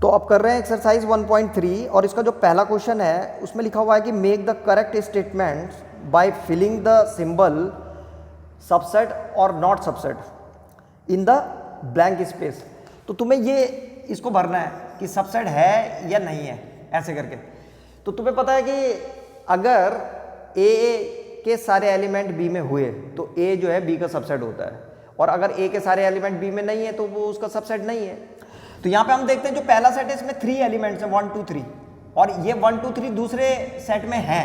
तो आप कर रहे हैं एक्सरसाइज 1.3 और इसका जो पहला क्वेश्चन है उसमें लिखा हुआ है कि make the correct statement by filling the symbol subset और not subset in the blank space. तो तुम्हें ये इसको भरना है कि सबसेट है या नहीं है, ऐसे करके। तो तुम्हें पता है कि अगर ए के सारे एलिमेंट बी में हुए तो ए जो है बी का सबसेट होता है, और अगर ए के सारे एलिमेंट बी में नहीं है तो वो उसका सबसेट नहीं है। तो यहाँ पे हम देखते हैं जो पहला सेट है इसमें 3 एलिमेंट्स हैं 1 2 3, और ये 1 2 3 दूसरे सेट में है,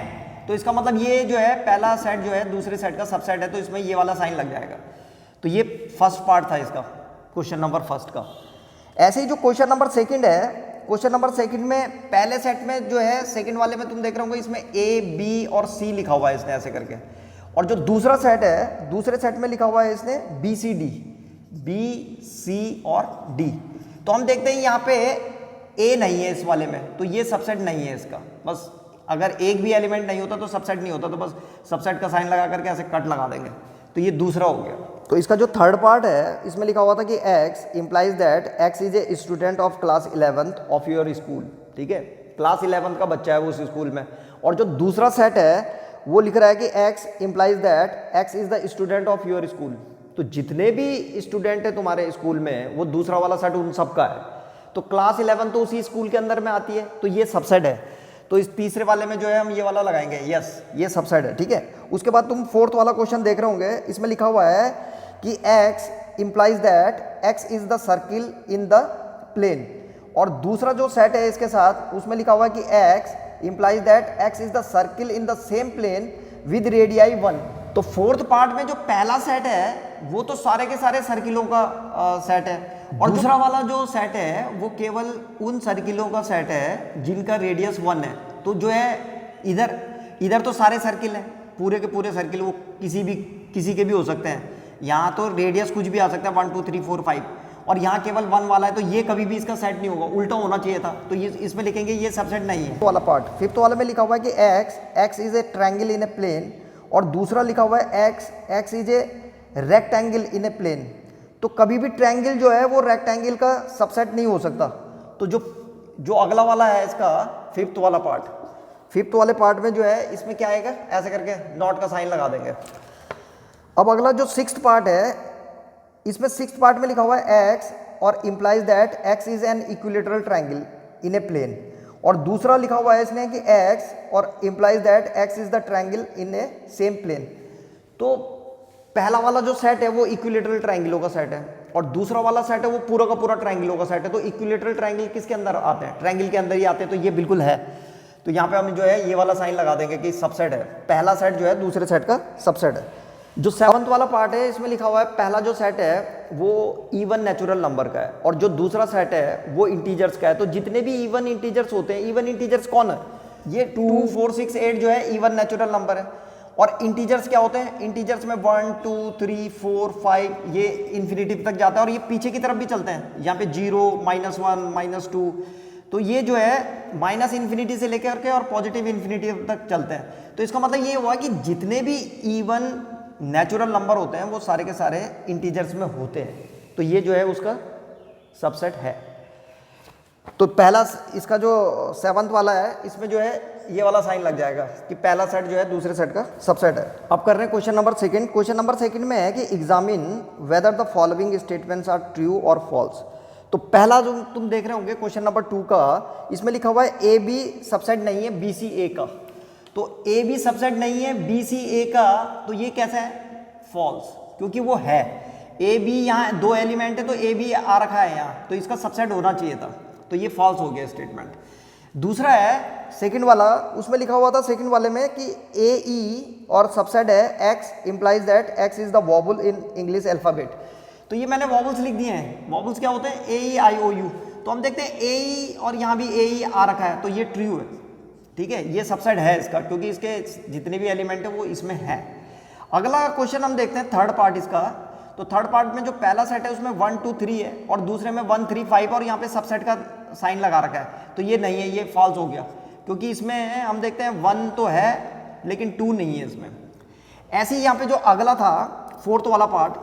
तो इसका मतलब ये जो है पहला सेट जो है दूसरे सेट का सबसेट है, तो इसमें ये वाला साइन लग जाएगा। तो ये फर्स्ट पार्ट था इसका, क्वेश्चन नंबर फर्स्ट का। ऐसे ही जो क्वेश्चन नंबर सेकंड है, क्वेश्चन नंबर सेकंड में पहले सेट में जो है सेकंड वाले में तुम देख रहे होंगे इसमें ए बी और सी लिखा हुआ है इसने ऐसे करके, और जो दूसरा सेट है दूसरे सेट में लिखा हुआ है इसने B C D, B C और डी। तो हम देखते हैं यहाँ पे ए नहीं है इस वाले में, तो ये सबसेट नहीं है इसका। बस अगर एक भी एलिमेंट नहीं होता तो सबसेट नहीं होता, तो बस सबसेट का साइन लगा करके ऐसे कट लगा देंगे, तो ये दूसरा हो गया। तो इसका जो थर्ड पार्ट है इसमें लिखा हुआ था कि x implies that x is a student of class 11th of your school. ठीक है, क्लास 11th का बच्चा है वो उस स्कूल में। और जो दूसरा सेट है वो लिख रहा है कि x implies that x is the student of your school. तो जितने भी स्टूडेंट है तुम्हारे स्कूल में वो दूसरा वाला सेट उन सबका है, तो क्लास 11 तो उसी स्कूल के अंदर में आती है, तो ये सबसेट है। तो इस तीसरे वाले में जो है हम ये वाला लगाएंगे, यस ये सबसेट है। ठीक है, उसके बाद तुम फोर्थ वाला क्वेश्चन देख रहे होंगे, इसमें लिखा हुआ है कि x implies that x is the circle in the plane, और दूसरा जो सेट है इसके साथ उसमें लिखा हुआ है कि x implies that x is the circle in the same plane with radii 1। तो फोर्थ पार्ट में जो पहला सेट है वो तो सारे के सारे सर्किलों का सेट है, और दूसरा वाला जो सेट है वो केवल उन सर्किलों का सेट है जिनका रेडियस 1 है। तो जो है इधर तो सारे सर्किल हैं, पूरे के पूरे सर्किल, वो किसी के भी हो सकते हैं। यहाँ तो रेडियस कुछ भी आ सकता है 1 2 3 4 5, और यहाँ केवल 1 वाला है, तो ये कभी भी इसका सेट नहीं होगा, उल्टा होना चाहिए था। तो ये इसमें लिखेंगे ये सबसेट नहीं है। वाला पार्ट फिफ्थ वाले में लिखा हुआ है कि x is a triangle in a plane, और दूसरा लिखा हुआ है x is a rectangle in a plane. तो कभी भी ट्रायंगल जो है वो रेक्टेंगल का सबसेट नहीं हो सकता। तो जो अगला वाला है इसका फिफ्थ वाला पार्ट, फिफ्थ वाले पार्ट में जो है इसमें क्या आएगा, ऐसे करके नॉट का साइन लगा देंगे। अब अगला जो सिक्स्थ पार्ट है, इसमें सिक्स्थ पार्ट में लिखा हुआ है x और implies that x is an equilateral triangle in a plane, और दूसरा लिखा हुआ है इसने कि x और implies that x is the triangle in a same plane. तो पहला वाला जो सेट है वो इक्विलेटरल ट्रायंगलों का सेट है, और दूसरा वाला सेट है वो पूरा का पूरा ट्रायंगलों का सेट है। तो इक्विलेटरल ट्रायंगल किसके अंदर आते हैं, ट्रायंगल के अंदर ही आते हैं, तो ये बिल्कुल है। तो यहाँ पे हम जो है ये वाला साइन लगा देंगे कि सबसेट है, पहला सेट जो है दूसरे सेट का सबसेट है। जो सेवंथ वाला पार्ट है इसमें लिखा हुआ है पहला जो सेट है वो इवन नेचुरल नंबर का है, और जो दूसरा सेट है वो इंटीजर्स का है। तो जितने भी इवन इंटीजर्स होते हैं, इवन इंटीजर्स कौन है, ये 2 4 6 8 जो है इवन नेचुरल नंबर है। और इंटीजर्स क्या होते हैं, इंटीजर्स में 1 2 3 4 5 ये इन्फिनिटी तक जाता है, और ये पीछे की तरफ भी चलते हैं, यहाँ पे 0 -1 -2। तो ये जो है माइनस इन्फिनिटी से लेकर के और पॉजिटिव इन्फिनिटी तक चलते हैं। तो इसका मतलब ये हुआ कि जितने भी इवन नेचुरल नंबर होते हैं वो सारे के सारे इंटीजर्स में होते हैं, तो ये जो है उसका सबसेट है। तो पहला इसका जो सेवंथ वाला है इसमें जो है ये वाला साइन लग जाएगा कि पहला सेट जो है दूसरे सेट का सबसेट है। अब कर रहे हैं question number second. Question number second में है कि examine whether the following statements are true और फॉल्स। तो पहला जो तुम देख रहे होंगे क्वेश्चन नंबर 2 का, इसमें लिखा हुआ है ए बी सबसेट नहीं है बी सी ए का। तो ए बी सबसेट नहीं है बी सी ए का, तो ये कैसा है, फॉल्स, क्योंकि वो है ए बी, यहाँ 2 एलिमेंट है तो ए बी आ रखा है यहाँ, तो इसका सबसेट होना चाहिए था, तो ये फॉल्स हो गया स्टेटमेंट। दूसरा है सेकंड वाला, उसमें लिखा हुआ था सेकंड वाले में कि ए ई और सबसेट है x implies that x is the vowel in English alphabet. तो ये मैंने वॉबल्स लिख दिए हैं। वॉबल्स क्या होते हैं, ए ई आई ओ यू। तो हम देखते हैं ए ई और यहाँ भी ए ई आ रखा है, तो ये ट्रू है। ठीक है, ये सबसेट है इसका, क्योंकि इसके जितने भी एलिमेंट है वो इसमें है। अगला क्वेश्चन हम देखते हैं थर्ड पार्ट इसका। तो थर्ड पार्ट में जो पहला सेट है उसमें 1 2 3 है, और दूसरे में 1 3 5, और यहाँ पे सबसेट का साइन लगा रखा है, तो ये नहीं है, ये फॉल्स हो गया, क्योंकि इसमें हम देखते हैं 1 तो है लेकिन 2 नहीं है इसमें। ऐसे ही यहाँ पे जो अगला था फोर्थ वाला पार्ट,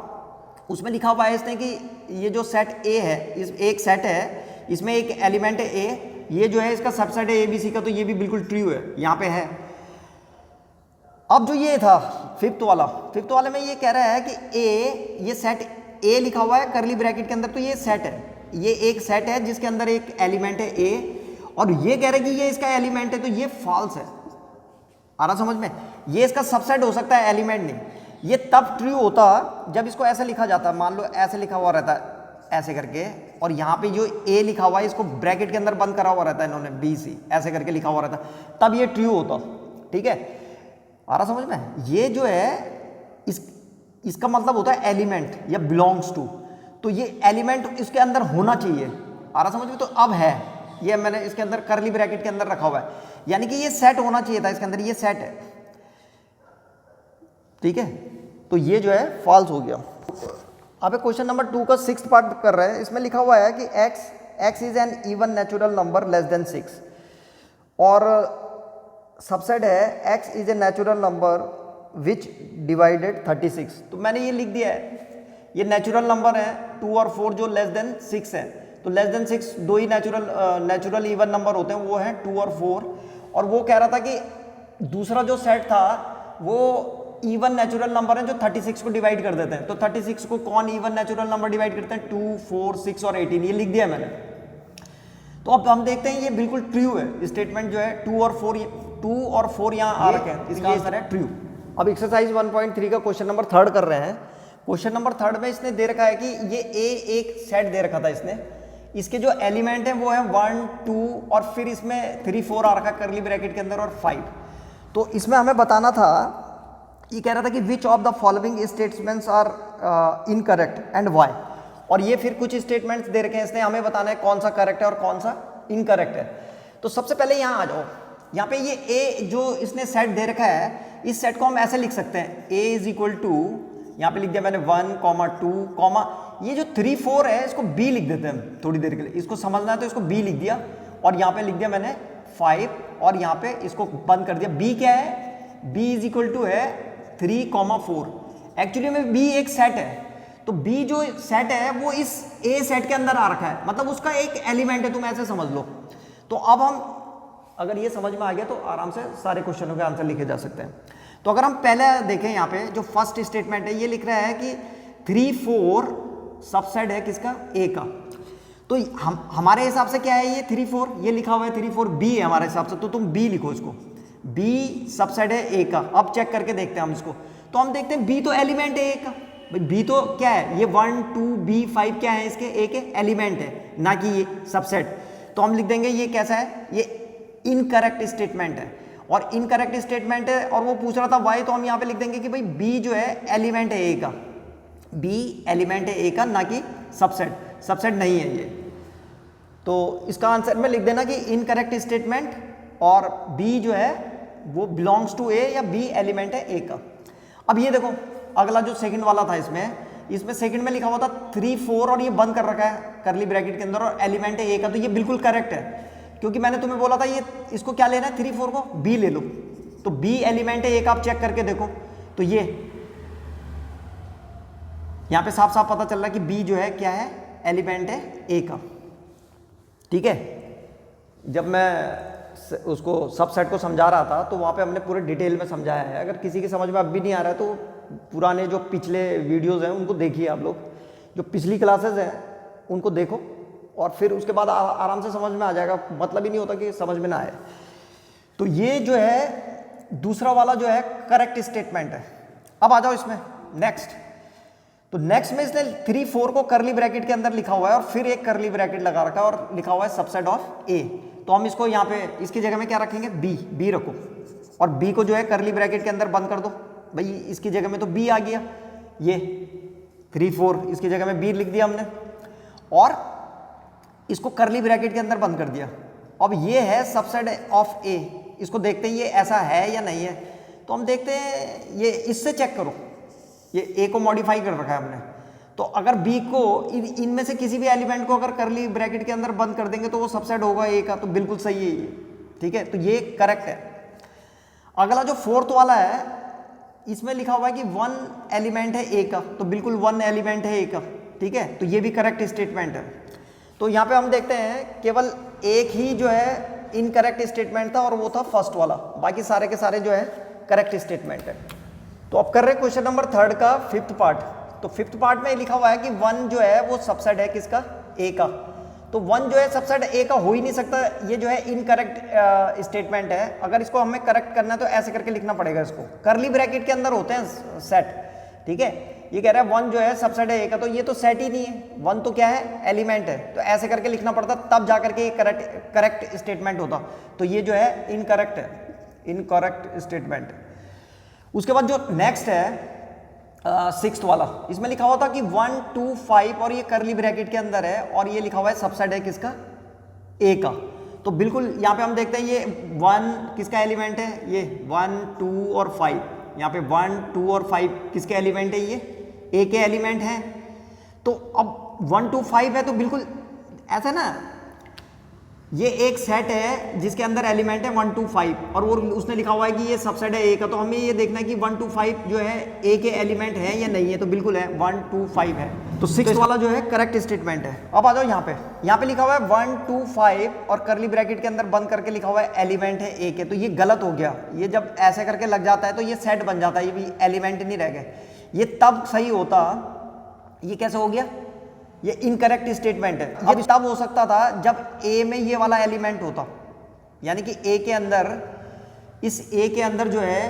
उसमें लिखा हुआ है इसने कि ये जो सेट ए है, इस एक सेट है इसमें एक एलिमेंट है ए, ये जो है इसका सबसेट है ABC का, तो ये भी बिल्कुल ट्रू है, यहाँ पे है। अब जो ये था फिफ्थ वाले में ये कह रहा है कि ए, ये सेट ए लिखा हुआ है करली ब्रैकेट के अंदर, तो ये सेट है, ये एक सेट है जिसके अंदर एक एलिमेंट है ए, और ये कह रहा है कि ये इसका एलिमेंट है, तो ये फॉल्स है। आ रहा समझ में? ये इसका सबसेट हो सकता है, एलिमेंट नहीं। ये तब ट्रू होता जब इसको ऐसे लिखा जाता, मान लो ऐसे लिखा हुआ रहता है ऐसे करके, और यहाँ पे जो ए लिखा हुआ है इसको ब्रैकेट के अंदर बंद करा हुआ रहता है इन्होंने, BC ऐसे करके लिखा हुआ रहता, तब ये ट्रू होता। ठीक है, आ रहा समझ में? ये जो है इसका मतलब होता है एलिमेंट या बिलोंग्स टू, तो ये एलिमेंट इसके अंदर होना चाहिए। आ रहा समझ में? तो अब है, ये मैंने इसके अंदर करली ब्रैकेट के अंदर रखा हुआ है, यानी कि ये सेट होना चाहिए था इसके अंदर, ये सेट है। ठीक है, तो ये जो है फॉल्स हो गया। अब क्वेश्चन नंबर 2 का 6th पार्ट कर रहे हैं। इसमें लिखा हुआ है कि x is N even natural number less than 6, और सबसेट है x is a natural number which divided 36। तो मैंने ये लिख दिया है, ये नेचुरल नंबर है 2 और 4 जो लेस देन 6 है, तो लेस देन 6 दो ही नेचुरल इवन नंबर होते हैं, वो है 2 और 4। और वो कह रहा था कि दूसरा जो सेट था वो इवन नेचुरल नंबर है जो 36 को डिवाइड कर देते हैं, तो 36 को कौन इवन नेचुरल नंबर डिवाइड करते हैं? 2, 4, 6 और 18, ये लिख दिया मैंने। तो अब हम देखते हैं ये बिल्कुल ट्रू है स्टेटमेंट जो है, 2 और 4 यहाँ आ रखे हैं, इसका आंसर है ट्रू। अब एक्सरसाइज 1.3 का क्वेश्चन नंबर 3 कर रहे हैं। क्वेश्चन नंबर 3 में इसने दे रखा है कि ये ए एक सेट दे रखा था इसने, इसके जो एलिमेंट है वो है 1, 2 और फिर इसमें 3, 4 आ रखा करली ब्रैकेट के अंदर और 5। तो इसमें हमें बताना था, ये कह रहा था कि which of the following statements are incorrect and why, और ये फिर कुछ स्टेटमेंट्स दे रखे हैं इसने, हमें बताना है कौन सा करेक्ट है और कौन सा इनकरेक्ट है। तो सबसे पहले यहाँ आ जाओ, यहाँ पे ये ए जो इसने सेट दे रखा है, इस सेट को हम ऐसे लिख सकते हैं, a इज इक्वल टू, यहाँ पे लिख दिया मैंने 1, 2, ये जो 3, 4 है इसको b लिख देते हैं हम थोड़ी देर के लिए, इसको समझना है तो इसको b लिख दिया, और यहाँ पे लिख दिया मैंने 5, और यहाँ पे इसको बंद कर दिया। b क्या है? b इज इक्वल टू है 3, 4। एक्चुअली में b एक सेट है, तो b जो सेट है वो इस a सेट के अंदर आ रखा है, मतलब उसका एक एलिमेंट है, तुम ऐसे समझ लो। तो अब हम अगर ये समझ में आ गया तो आराम से सारे क्वेश्चनों के आंसर लिखे जा सकते हैं। तो अगर हम पहले देखें, यहाँ पे जो फर्स्ट स्टेटमेंट है ये लिख रहा है कि 3, 4 सबसेट है किसका? ए का। तो हमारे हिसाब से क्या है ये 3, 4, ये लिखा हुआ है 3, 4, बी है हमारे हिसाब से, तो तुम बी लिखो इसको, बी सबसेट है ए का। अब चेक करके देखते हैं हम इसको, तो हम देखते हैं बी तो एलिमेंट है ए का, भाई बी तो क्या है, ये 1, 2, B, 5 क्या है इसके? ए के एलिमेंट है, ना कि ये सबसेट। तो हम लिख देंगे ये कैसा है? ये इनकरेक्ट स्टेटमेंट है, और इनकरेक्ट स्टेटमेंट है, और वो पूछ रहा था वाई, तो हम यहाँ पे लिख देंगे कि भाई बी जो है एलिमेंट है ए का, बी एलिमेंट है ए का, ना कि सबसेट नहीं है ये। तो इसका आंसर में लिख देना कि इनकरेक्ट स्टेटमेंट, और बी जो है वो बिलोंग्स टू ए, या बी एलिमेंट है ए का। अब ये देखो अगला जो सेकंड वाला था, इसमें सेकंड में लिखा हुआ था 3, 4 और ये बंद कर रखा है करली ब्रैकेट के अंदर, और एलिमेंट है ए का, तो ये बिल्कुल करेक्ट है, क्योंकि मैंने तुम्हें बोला था ये इसको क्या लेना है, 3, 4 को बी ले लो, तो बी एलिमेंट है ए का। आप चेक करके देखो, तो ये यहां पे साफ साफ पता चल रहा है कि बी जो है क्या है, एलिमेंट है ए का। ठीक है, जब मैं उसको सबसेट को समझा रहा था तो वहां पे हमने पूरे डिटेल में समझाया है। अगर किसी की समझ में अब भी नहीं आ रहा है तो पुराने जो पिछले वीडियोस हैं उनको देखिए आप लोग, जो पिछली क्लासेस हैं उनको देखो, और फिर उसके बाद आराम से समझ में आ जाएगा। मतलब ही नहीं होता कि समझ में ना आए। तो ये जो है दूसरा वाला जो है करेक्ट स्टेटमेंट है। अब आ जाओ इसमें नेक्स्ट। तो नेक्स्ट में इसने 3, 4 को करली ब्रैकेट के अंदर लिखा हुआ है, और फिर एक करली ब्रैकेट लगा रखा है और लिखा हुआ है सबसेट ऑफ ए। तो हम इसको यहाँ पे इसकी जगह में क्या रखेंगे, बी रखो, और बी को जो है करली ब्रैकेट के अंदर बंद कर दो। भाई इसकी जगह में तो बी आ गया, ये 3, 4 इसकी जगह में बी लिख दिया हमने, और इसको करली ब्रैकेट के अंदर बंद कर दिया। अब ये है सबसेट ऑफ ए, इसको देखते हैं ये ऐसा है या नहीं है। तो हम देखते हैं, ये इससे चेक करो, ये ए को मॉडिफाई कर रखा है हमने, तो अगर बी को इनमें से किसी भी एलिमेंट को अगर करली ब्रैकेट के अंदर बंद कर देंगे तो वो सबसेट होगा ए का, तो बिल्कुल सही है ये। ठीक है, तो ये करेक्ट है। अगला जो 4th वाला है, इसमें लिखा हुआ है कि 1 एलिमेंट है ए का, तो बिल्कुल 1 एलिमेंट है ए का। ठीक है, तो ये भी करेक्ट स्टेटमेंट है। तो तो यहाँ पे हम देखते हैं केवल एक ही जो है इनकरेक्ट स्टेटमेंट था और वो था फर्स्ट वाला, बाकी सारे के सारे जो है करेक्ट स्टेटमेंट है। तो अब कर रहे हैं क्वेश्चन नंबर 3 का 5th पार्ट। तो 5th पार्ट में लिखा हुआ है कि 1 जो है वो सबसेट है किसका, ए का। तो 1 जो है सबसेट ए का हो ही नहीं सकता, ये जो है इनकरेक्ट स्टेटमेंट है। अगर इसको हमें करेक्ट करना है तो ऐसे करके लिखना पड़ेगा, इसको करली ब्रैकेट के अंदर होते हैं सेट, ठीक है। ये कह रहा है 1 जो है सबसेट है ए का, तो ये तो सेट ही नहीं है, 1 तो क्या है, एलिमेंट है। तो ऐसे करके लिखना पड़ता, तब जा करके ये करेक्ट स्टेटमेंट होता। तो ये जो है इनकरेक्ट है, इनकरेक्ट स्टेटमेंट। उसके बाद जो नेक्स्ट है 6th वाला, इसमें लिखा हुआ था कि 1 2 5 और ये करली ब्रैकेट के अंदर है और ये लिखा हुआ है सबसेट है किसका, ए का। तो बिल्कुल यहाँ पे हम देखते हैं ये 1 किसका एलिमेंट है, ये 1 2 और 5। यहाँ पे 1 2 और 5 किसके एलिमेंट है, ये ए के एलिमेंट है। तो अब 1 2 5 है तो बिल्कुल ऐसा ना, ये एक सेट है जिसके अंदर एलिमेंट है 1 2 5 और वो उसने लिखा हुआ है कि ये सबसेट है ए का। तो हमें ये देखना है कि 1 2 5 जो है ए के एलिमेंट है या नहीं है। तो बिल्कुल है, 1 2 5 है। तो 6th वाला जो है करेक्ट स्टेटमेंट है। अब आ जाओ यहाँ पे लिखा हुआ है 1 2 5 और करली ब्रैकेट के अंदर बंद करके लिखा हुआ है एलिमेंट है ए के। तो ये गलत हो गया, ये जब ऐसे करके लग जाता है तो ये सेट बन जाता है, ये भी एलिमेंट नहीं रह गए। ये तब सही होता, ये कैसे हो गया, ये इनकरेक्ट स्टेटमेंट है। अब तब हो सकता था जब ए में ये वाला एलिमेंट होता, यानी कि ए के अंदर, इस ए के अंदर जो है,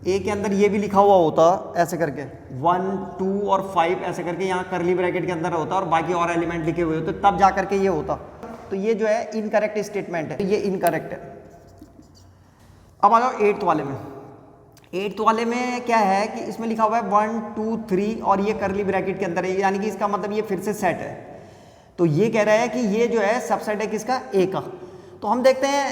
ए के अंदर ये भी लिखा हुआ होता ऐसे करके 1 2 और 5 ऐसे करके, यहाँ करली ब्रैकेट के अंदर होता और बाकी और एलिमेंट लिखे हुए होते, तब जा करके ये होता। तो ये जो है इनकरेक्ट स्टेटमेंट है, ये इनकरेक्ट है। अब आ जाओ 8th वाले में। 8th वाले में क्या है कि इसमें लिखा हुआ है 1 2 3 और ये करली ब्रैकेट के अंदर है, यानी कि इसका मतलब ये फिर से सेट है। तो ये कह रहा है कि ये जो है सबसेट है किसका, ए का। तो हम देखते हैं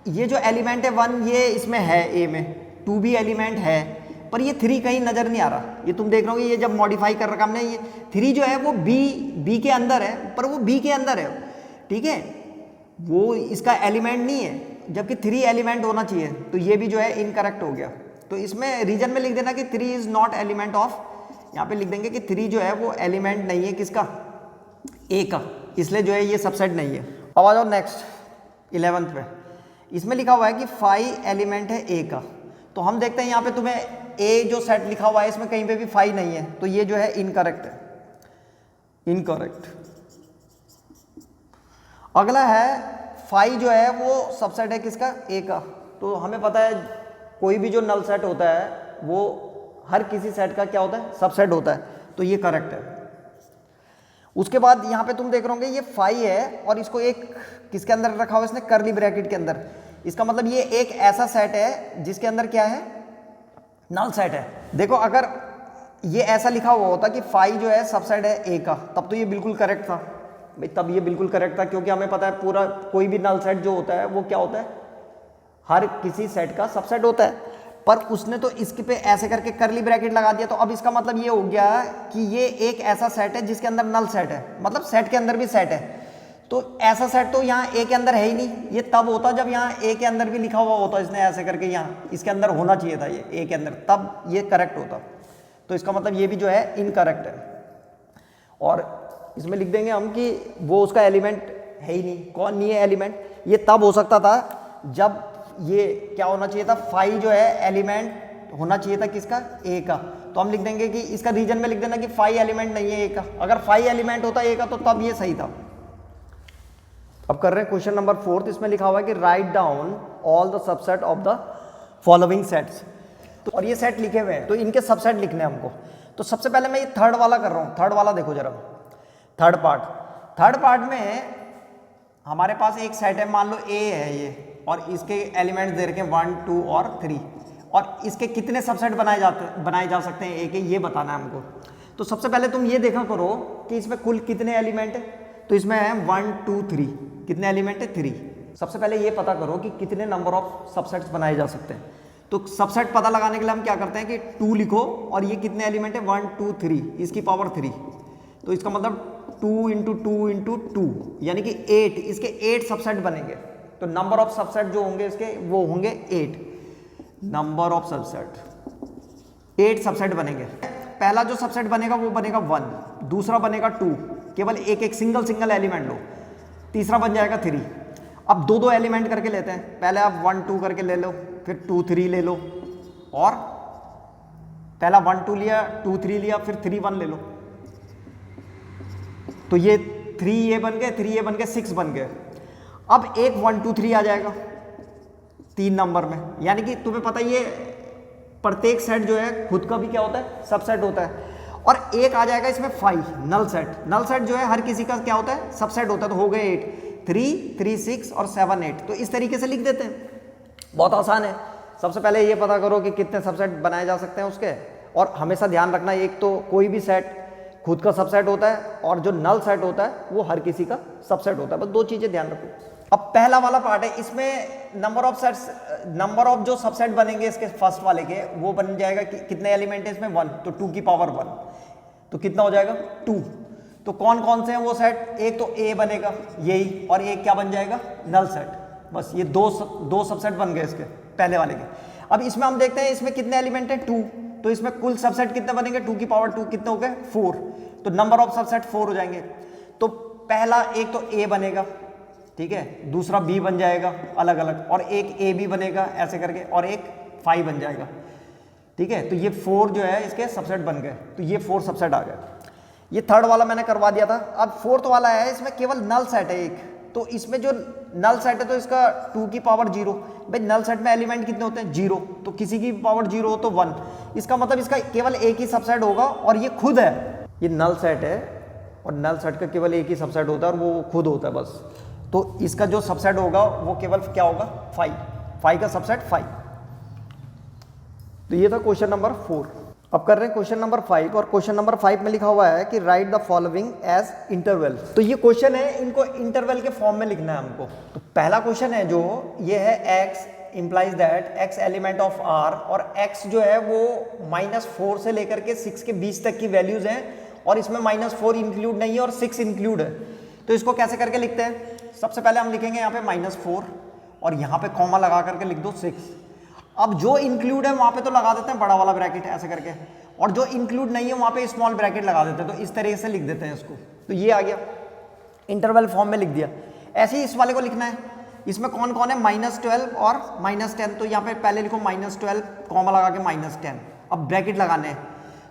ये जो एलिमेंट है 1 ये इसमें है ए में, 2 भी एलिमेंट है, पर ये 3 कहीं नज़र नहीं आ रहा। ये तुम देख रहे हो ये जब मॉडिफाई कर रखा हमने, ये 3 जो है वो बी के अंदर है, पर वो बी के अंदर है, ठीक है, वो इसका एलिमेंट नहीं है, जबकि 3 एलिमेंट होना चाहिए। तो ये भी जो है इनकरेक्ट हो गया। तो इसमें रीजन में लिख देना कि 3 इज नॉट एलिमेंट ऑफ, यहाँ पे लिख देंगे कि 3 जो है वो एलिमेंट नहीं है किसका, ए का, इसलिए जो है ये सबसेट नहीं है। अब आ जाओ नेक्स्ट 11th पे। इसमें लिखा हुआ है कि 5 एलिमेंट है ए का। तो हम देखते हैं यहाँ पे तुम्हें ए जो सेट लिखा हुआ है इसमें कहीं पे भी 5 नहीं है, तो ये जो है इनकरेक्ट है, इनकरेक्ट। अगला है 5 जो है वो सबसेट है किसका, ए का। तो हमें पता है कोई भी जो नल सेट होता है वो हर किसी सेट का क्या होता है, सबसेट होता है। तो ये करेक्ट है। उसके बाद यहाँ पे तुम देख रहे होंगे ये 5 है और इसको एक किसके अंदर रखा हुआ है इसने, करली ब्रैकेट के अंदर। इसका मतलब ये एक ऐसा सेट है जिसके अंदर क्या है, नल सेट है। देखो अगर ये ऐसा लिखा हुआ होता कि 5 जो है सबसेट है ए का, तब तो ये बिल्कुल करेक्ट था भाई, तब ये बिल्कुल करेक्ट था, क्योंकि हमें पता है पूरा कोई भी नल सेट जो होता है वो क्या होता है, हर किसी सेट का सबसेट होता है। पर उसने तो इसके पे ऐसे करके करली ब्रैकेट लगा दिया, तो अब इसका मतलब ये हो गया कि ये एक ऐसा सेट है जिसके अंदर नल सेट है, मतलब सेट के अंदर भी सेट है। तो ऐसा सेट तो यहाँ ए के अंदर है ही नहीं। ये तब होता जब यहाँ ए के अंदर भी लिखा हुआ होता, इसने ऐसे करके यहाँ इसके अंदर होना चाहिए था ये ए के अंदर, तब ये करेक्ट होता। तो इसका मतलब ये भी जो है इनकरेक्ट है। और इसमें लिख देंगे हम कि वो उसका एलिमेंट है ही नहीं। कौन नहीं है एलिमेंट, ये तब हो सकता था जब ये क्या होना चाहिए था, 5 जो है एलिमेंट होना चाहिए था किसका, ए का। तो हम लिख देंगे कि इसका रीजन में लिख देना कि 5 एलिमेंट नहीं है ए का। अगर 5 एलिमेंट होता ए का तो तब ये सही था। अब कर रहे हैं क्वेश्चन नंबर 4। इसमें लिखा हुआ है कि write down all the subset of the following sets. तो और ये सेट लिखे हुए हैं, तो इनके सबसेट लिखने हैं हमको। तो सबसे पहले मैं ये थर्ड वाला कर रहा हूँ। थर्ड वाला देखो जरा, थर्ड पार्ट में हमारे पास एक सेट है, मान लो ए है ये, और इसके एलिमेंट्स दे रखे हैं 1 2 और 3, और इसके कितने सबसेट बनाए जा सकते हैं ए के, ये बताना है हमको। तो सबसे पहले तुम ये देखा करो कि इसमें कुल कितने एलिमेंट है। तो इसमें है 1 2 3, कितने एलिमेंट है, 3। सबसे पहले ये पता करो कि कितने नंबर ऑफ सबसेट्स बनाए जा सकते हैं। तो सबसेट पता लगाने के लिए हम क्या करते हैं कि 2 लिखो, और ये कितने एलिमेंट है, 1 2 3, इसकी पावर 3। तो इसका मतलब 2 × 2 × 2 यानी कि 8, इसके 8 सबसेट बनेंगे। तो नंबर ऑफ सबसेट जो होंगे इसके वो होंगे 8। नंबर ऑफ सबसेट 8 सबसेट बनेंगे। पहला जो सबसेट बनेगा वो बनेगा 1, दूसरा बनेगा 2, केवल एक एक सिंगल सिंगल एलिमेंट लो। तीसरा बन जाएगा 3। अब दो दो एलिमेंट करके लेते हैं, पहले आप 1 2 करके ले लो, फिर 2 3 ले लो, और पहला 1 2 लिया, 2 3 लिया, फिर 3 1 ले लो। तो ये 3 ये बन गए, 3 ये बन गए, 6 बन गए। अब एक 1 2 3 आ जाएगा 3 नंबर में, यानी कि तुम्हें पता ही है प्रत्येक सेट जो है खुद का भी क्या होता है, सबसेट होता है। और एक आ जाएगा इसमें 5 नल सेट। नल सेट जो है हर किसी का क्या होता है, सबसेट होता है। तो हो गए 8, 3 3 6 और 7 8। तो इस तरीके से लिख देते हैं, बहुत आसान है। सबसे पहले ये पता करो कि कितने सबसेट बनाए जा सकते हैं उसके, और हमेशा ध्यान रखना एक तो कोई भी सेट खुद का सबसेट होता है, और जो नल सेट होता है वो हर किसी का सबसेट होता है। बस दो चीजें ध्यान रखो। अब पहला वाला पार्ट है, इसमें number of sets, number of जो सबसेट बनेंगे इसके फर्स्ट वाले के, वो बन जाएगा कि कितने एलिमेंट है इसमें 1, तो 2 की पावर 1, तो कितना हो जाएगा 2। तो कौन कौन से हैं वो सेट, एक तो ए बनेगा यही, और एक क्या बन जाएगा नल सेट। बस ये दो सबसेट बन गए इसके पहले वाले के। अब इसमें हम देखते हैं इसमें कितने एलिमेंट है 2, तो इसमें कुल सबसेट कितने बनेंगे 2 की पावर 2 कितने हो गए 4, तो नंबर ऑफ सबसेट 4 हो जाएंगे। तो पहला एक तो ए बनेगा, ठीक है, दूसरा बी बन जाएगा अलग अलग, और एक ए बी बनेगा ऐसे करके, और एक 5 बन जाएगा, ठीक है। तो ये 4 जो है इसके सबसेट बन गए, तो ये 4 सबसेट आ गए। ये थर्ड वाला मैंने करवा दिया था। अब फोर्थ वाला है, इसमें केवल नल सेट है एक, तो इसमें जो नल सेट है तो इसका 2 की पावर 0। भाई नल सेट में एलिमेंट कितने होते हैं 0, तो किसी की पावर 0 हो तो 1, इसका मतलब इसका केवल एक ही सबसेट होगा, और ये खुद है, ये नल सेट है और नल सेट का केवल एक ही सबसेट होता है और वो खुद होता है बस। तो इसका जो सबसेट होगा वो केवल क्या होगा 5 का सबसेट 5। तो ये था क्वेश्चन नंबर 4। अब कर रहे हैं क्वेश्चन नंबर 5, और क्वेश्चन नंबर 5 में लिखा हुआ है कि write the following as interval. तो ये क्वेश्चन है, इनको इंटरवल के फॉर्म में लिखना है हमको। तो पहला क्वेश्चन है जो ये है x implies that x element of r, और x जो है वो -4 से लेकर के 6 के बीच तक की वैल्यूज हैं, और इसमें -4 इंक्लूड नहीं है और 6 इंक्लूड है। तो इसको कैसे करके लिखते हैं, सबसे पहले हम लिखेंगे यहाँ पे -4, और यहाँ पे कॉमा लगा करके लिख दो 6। अब जो इंक्लूड है वहां पे तो लगा देते हैं बड़ा वाला ब्रैकेट ऐसे करके, और जो इंक्लूड नहीं है वहां पे स्मॉल ब्रैकेट लगा देते हैं। तो इस तरीके से लिख देते हैं इसको। तो ये आ गया, इंटरवल फॉर्म में लिख दिया। ऐसे ही इस वाले को लिखना है, इसमें कौन कौन है -12 और -10। तो यहाँ पे पहले लिखो -12 कॉमा लगा के -10, अब ब्रैकेट लगाने हैं।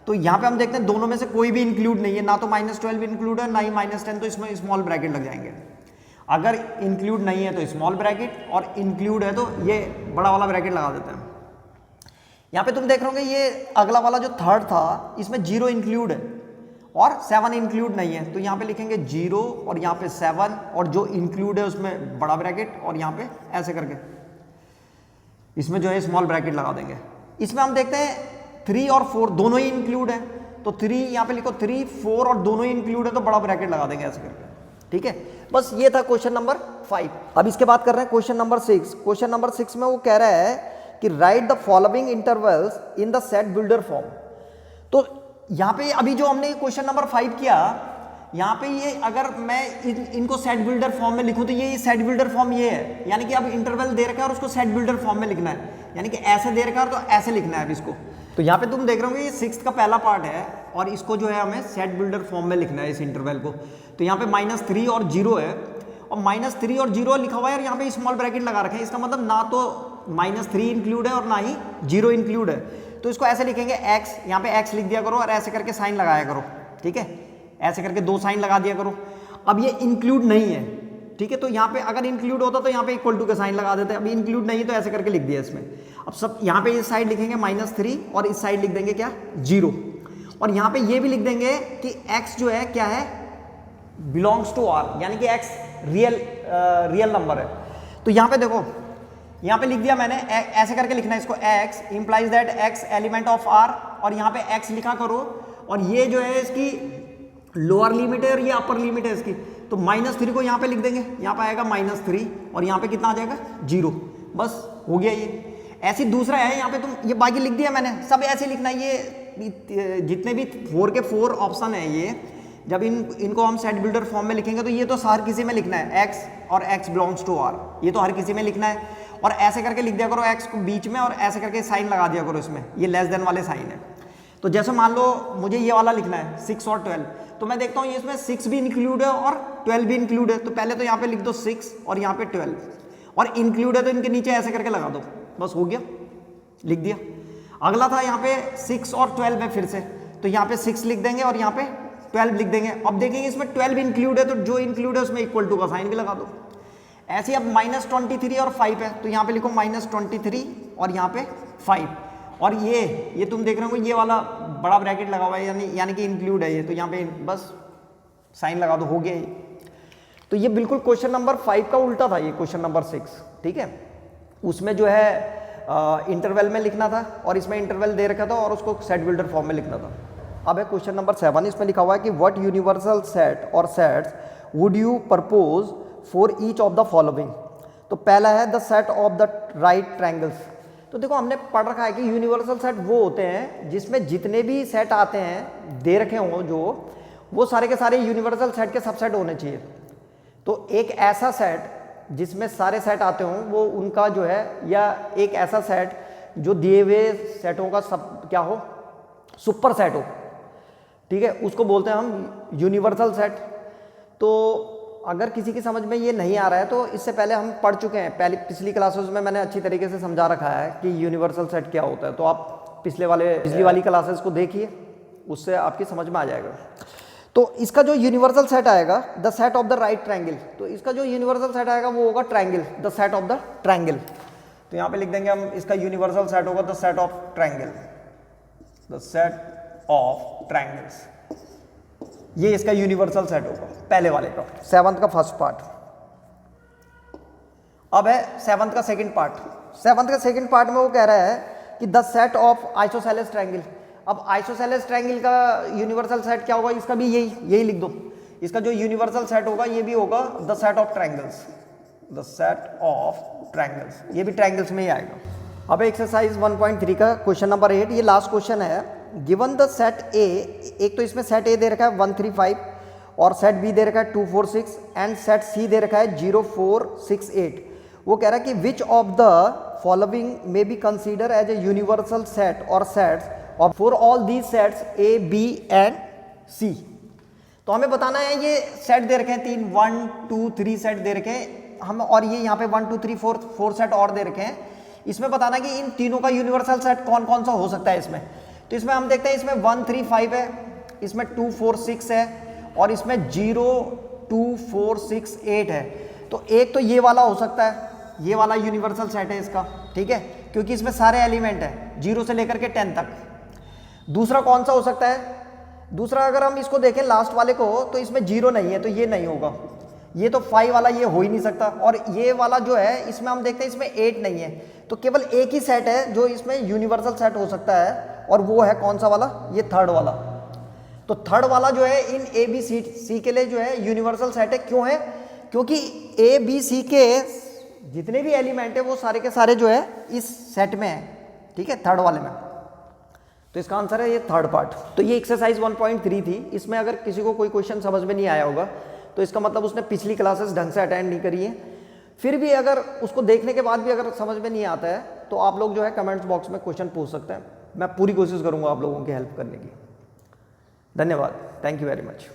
तो यहाँ पे हम देखते हैं दोनों में से कोई भी इंक्लूड नहीं है, ना तो -12 इंक्लूड है ना ही -10, तो इसमें स्मॉल ब्रैकेट लग जाएंगे। अगर इंक्लूड नहीं है तो स्मॉल ब्रैकेट, और इंक्लूड है तो ये बड़ा वाला ब्रैकेट लगा देते हैं। यहाँ पे तुम देख रहे होगे ये अगला वाला जो थर्ड था इसमें 0 इंक्लूड है और 7 इंक्लूड नहीं है, तो यहाँ पे लिखेंगे 0 और यहाँ पे 7, और जो इंक्लूड है उसमें बड़ा ब्रैकेट, और यहाँ पे ऐसे करके इसमें जो है स्मॉल ब्रैकेट लगा देंगे। इसमें हम देखते हैं 3 और 4 दोनों ही इंक्लूड है, तो 3 यहाँ पे लिखो 3 4 और दोनों ही इंक्लूड है, तो बड़ा ब्रैकेट लगा देंगे ऐसे करके, ठीक है। बस ये था क्वेश्चन नंबर 5। अब इसके बाद कर रहे हैं क्वेश्चन नंबर 6। क्वेश्चन नंबर 6 में वो कह रहा है कि write the following intervals in the set builder form. तो यहाँ पे अभी जो हमने क्वेश्चन नंबर 5 किया, यहाँ पे ये अगर मैं इनको सेट बिल्डर फॉर्म में लिखूं तो ये सेट बिल्डर फॉर्म ये है, यानी कि अब इंटरवल दे रखा है और उसको सेट बिल्डर फॉर्म में लिखना है, यानी कि ऐसे दे रखा है तो ऐसे लिखना है अब इसको। तो यहाँ पे तुम देख रहे होगे ये 6th का पहला पार्ट है, और इसको जो है हमें सेट बिल्डर फॉर्म में लिखना है इस इंटरवल को। तो यहाँ पे -3 और 0 है, और -3 और 0 लिखा हुआ है, और यहाँ पे स्मॉल ब्रैकेट लगा रखे हैं। इसका मतलब ना तो -3 इंक्लूड है और ना ही 0 इंक्लूड है। तो इसको ऐसे लिखेंगे x, यहाँ पे x लिख दिया करो और ऐसे करके साइन लगाया करो, ठीक है, ऐसे करके 2 साइन लगा दिया करो। अब ये इंक्लूड नहीं है, ठीक है, तो यहाँ पे अगर इंक्लूड होता तो यहाँ पे इक्वल टू का साइन लगा देते हैं। अभी इंक्लूड नहीं है तो ऐसे करके लिख दिया इसमें। अब सब यहाँ पे इस साइड लिखेंगे -3 और इस साइड लिख देंगे क्या 0, और यहाँ पे ये भी लिख देंगे कि x जो है क्या है बिलोंग्स टू r, यानी कि x रियल नंबर है। तो यहाँ पे देखो, यहाँ पे लिख दिया मैंने, ऐसे करके लिखना है इसको, x implies that x element of r, और यहाँ पे x लिखा करो, और ये जो है इसकी लोअर लिमिट है और ये अपर लिमिट है इसकी। तो -3 को यहाँ पे लिख देंगे, यहाँ पे आएगा -3, और यहाँ पे कितना आ जाएगा 0, बस हो गया ये। ऐसे दूसरा है, यहाँ पे तुम ये बाकी लिख दिया मैंने, सब ऐसे लिखना है। ये जितने भी 4 के 4 ऑप्शन है, ये जब इनको हम सेट बिल्डर फॉर्म में लिखेंगे तो ये तो हर किसी में लिखना है, x और x बिलोंग्स टू r, ये तो हर किसी में लिखना है। और ऐसे करके लिख दिया करो x को बीच में, और ऐसे करके साइन लगा दिया करो इसमें, ये लेस देन वाले साइन है। तो जैसे मान लो मुझे ये वाला लिखना है 6 और 12, तो मैं देखता हूँ ये इसमें 6 भी इंक्लूड है और 12 भी इंक्लूड है, तो पहले तो यहाँ पे लिख दो 6 और यहाँ पे 12 और इंक्लूड है तो इनके नीचे ऐसे करके लगा दो, बस हो गया, लिख दिया। अगला था यहाँ पे 6 और 12 है फिर से, तो यहाँ पे 6 लिख देंगे और यहाँ पे 12 लिख देंगे। अब देखेंगे इसमें 12 इंक्लूड है तो जो इंक्लूड है उसमें इक्वल टू का साइन भी लगा दो। ऐसे ही अब -23 और 5 है तो यहाँ पे लिखो -23 और यहाँ पे 5 और ये तुम देख रहे हो ये वाला बड़ा ब्रैकेट लगा हुआ है यानी कि इंक्लूड है ये, तो यहाँ पे बस साइन लगा दो, हो गया ये। तो ये बिल्कुल क्वेश्चन नंबर 5 का उल्टा था ये क्वेश्चन नंबर 6, ठीक है। उसमें जो है इंटरवल में लिखना था और इसमें इंटरवल दे रखा था और उसको सेट बिल्डर फॉर्म में लिखना था। अब है क्वेश्चन नंबर 7, इसमें लिखा हुआ है कि व्हाट यूनिवर्सल सेट और sets would you propose for each of the following. तो पहला है the set of the right triangles. तो देखो हमने पढ़ रखा है कि यूनिवर्सल सेट वो होते हैं जिसमें जितने भी सेट आते हैं दे रखे हों जो, वो सारे के सारे यूनिवर्सल सेट के सबसेट होने चाहिए। तो एक ऐसा सेट जिसमें सारे सेट आते हों वो उनका जो है, या एक ऐसा सेट जो दिए हुए सेटों का सब क्या हो, सुपर सेट हो, ठीक है, उसको बोलते हैं हम यूनिवर्सल सेट। तो अगर किसी की समझ में ये नहीं आ रहा है तो इससे पहले हम पढ़ चुके हैं, पिछली क्लासेस में मैंने अच्छी तरीके से समझा रखा है कि यूनिवर्सल सेट क्या होता है। तो आप पिछली वाली क्लासेस को देखिए, उससे आपकी समझ में आ जाएगा। तो इसका जो यूनिवर्सल सेट आएगा the set of the right triangle, तो इसका जो यूनिवर्सल सेट आएगा वो होगा triangle, the set of the triangle. तो यहाँ पे लिख देंगे हम इसका यूनिवर्सल सेट होगा the set of triangle, the set of triangles, ये इसका यूनिवर्सल सेट होगा पहले वाले का, 7th का फर्स्ट पार्ट। अब है 7th का सेकंड पार्ट। 7th का सेकंड पार्ट में वो कह रहा है कि the set of isosceles triangle. अब आइसोसेलेस ट्रायंगल का यूनिवर्सल सेट क्या होगा, इसका भी यही लिख दो। इसका जो यूनिवर्सल सेट होगा ये भी होगा the set of triangles, the set of triangles, ये भी ट्रायंगल्स में ही आएगा। अब एक्सरसाइज 1.3 का क्वेश्चन नंबर 8, ये लास्ट क्वेश्चन है। गिवन द सेट ए, एक तो इसमें सेट ए दे रखा है 1 3 5 और सेट बी दे रखा है 2 4 6 एंड सेट सी दे रखा है 0 4 6 8। वो कह रहा है कि which of the following may be consider as a universal set और सेट्स और for all these sets A B and C. तो हमें बताना है ये सेट दे रखे हैं 3 1 2 3 सेट दे रखे हैं हम, और ये यहाँ पे 1 2 3 4 सेट और दे रखे हैं। इसमें बताना है कि इन तीनों का यूनिवर्सल सेट कौन कौन सा हो सकता है इसमें। तो इसमें हम देखते हैं इसमें 1 3 5 है, इसमें 2 4 6 है और इसमें 0 2 4 6 8 है। तो एक तो ये वाला हो सकता है, ये वाला यूनिवर्सल सेट है इसका, ठीक है, क्योंकि इसमें सारे एलिमेंट है 0 से लेकर के 10 तक। दूसरा कौन सा हो सकता है, दूसरा अगर हम इसको देखें लास्ट वाले को तो इसमें 0 नहीं है तो ये नहीं होगा, ये तो 5 वाला ये हो ही नहीं सकता। और ये वाला जो है इसमें हम देखते हैं इसमें 8 नहीं है, तो केवल एक ही सेट है जो इसमें यूनिवर्सल सेट हो सकता है और वो है कौन सा वाला, ये थर्ड वाला। तो थर्ड वाला जो है इन ए बी सी के लिए जो है यूनिवर्सल सेट है। क्यों है, क्योंकि ए बी सी के जितने भी एलिमेंट है वो सारे के सारे जो है इस सेट में है, ठीक है, थर्ड वाले में। तो इसका आंसर है ये थर्ड पार्ट। तो ये एक्सरसाइज 1.3 थी। इसमें अगर किसी को कोई क्वेश्चन समझ में नहीं आया होगा तो इसका मतलब उसने पिछली क्लासेस ढंग से अटेंड नहीं करी है। फिर भी अगर उसको देखने के बाद भी अगर समझ में नहीं आता है तो आप लोग जो है कमेंट्स बॉक्स में क्वेश्चन पूछ सकते हैं। मैं पूरी कोशिश करूंगा आप लोगों की हेल्प करने की। धन्यवाद, थैंक यू वेरी मच।